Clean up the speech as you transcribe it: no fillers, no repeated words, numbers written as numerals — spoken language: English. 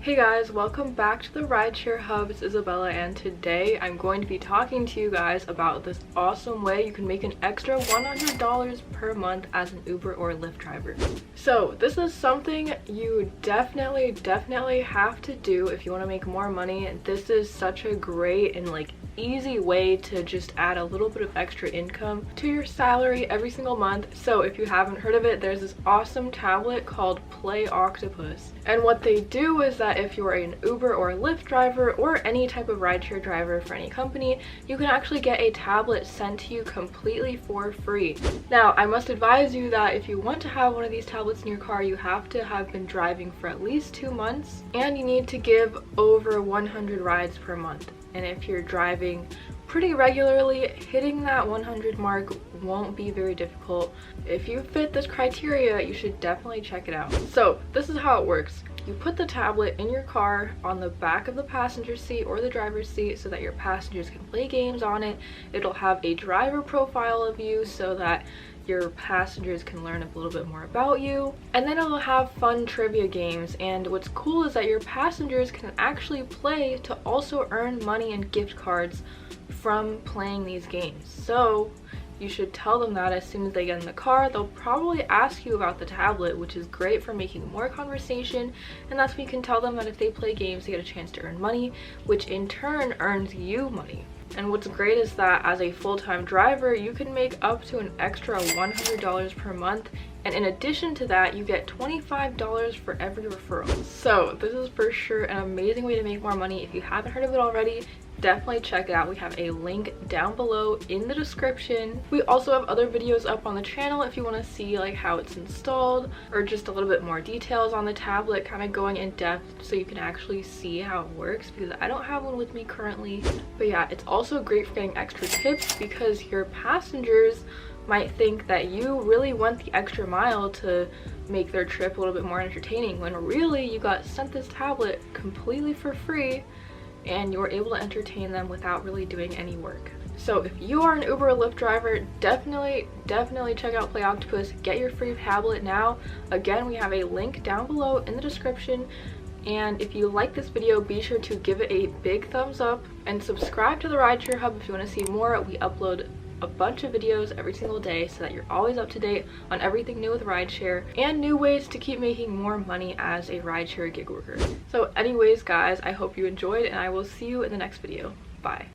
Hey guys, welcome back to the Rideshare Hub. It's Isabella, and today I'm going to be talking to you guys about this awesome way you can make an extra $100 per month as an Uber or Lyft driver. So this is something you definitely have to do if you want to make more money. This is such a great and easy way to just add a little bit of extra income to your salary every single month. So if you haven't heard of it, there's this awesome tablet called Play Octopus, and what they do is that if you're an Uber or Lyft driver or any type of rideshare driver for any company, you can actually get a tablet sent to you completely for free. Now, I must advise you that if you want to have one of these tablets in your car, you have to have been driving for at least 2 months, and you need to give over 100 rides per month. And if you're driving pretty regularly, hitting that 100 mark won't be very difficult. If you fit this criteria, you should definitely check it out. So this is how it works. You put the tablet in your car on the back of the passenger seat or the driver's seat so that your passengers can play games on it. It'll have a driver profile of you so that your passengers can learn a little bit more about you, and then it'll have fun trivia games. And what's cool is that your passengers can actually play to also earn money and gift cards from playing these games. So you should tell them that as soon as they get in the car. They'll probably ask you about the tablet, which is great for making more conversation, and that's when you can tell them that if they play games they get a chance to earn money, which in turn earns you money. And what's great is that as a full-time driver, you can make up to an extra $100 per month, and in addition to that, you get $25 for every referral. So this is for sure an amazing way to make more money. If you haven't heard of it already, definitely check it out. We have a link down below in the description. We also have other videos up on the channel if you want to see how it's installed, or just a little bit more details on the tablet, kind of going in depth so you can actually see how it works, because I don't have one with me currently. But yeah, it's also great for getting extra tips, because your passengers might think that you really went the extra mile to make their trip a little bit more entertaining, when really you got sent this tablet completely for free and you were able to entertain them without really doing any work. So if you are an Uber or Lyft driver, definitely check out Play Octopus. Get your free tablet now. Again, we have a link down below in the description. And if you like this video, be sure to give it a big thumbs up and subscribe to the Rideshare Hub if you want to see more. We upload a bunch of videos every single day so that you're always up to date on everything new with rideshare and new ways to keep making more money as a rideshare gig worker. So anyways guys, I hope you enjoyed, and I will see you in the next video. Bye.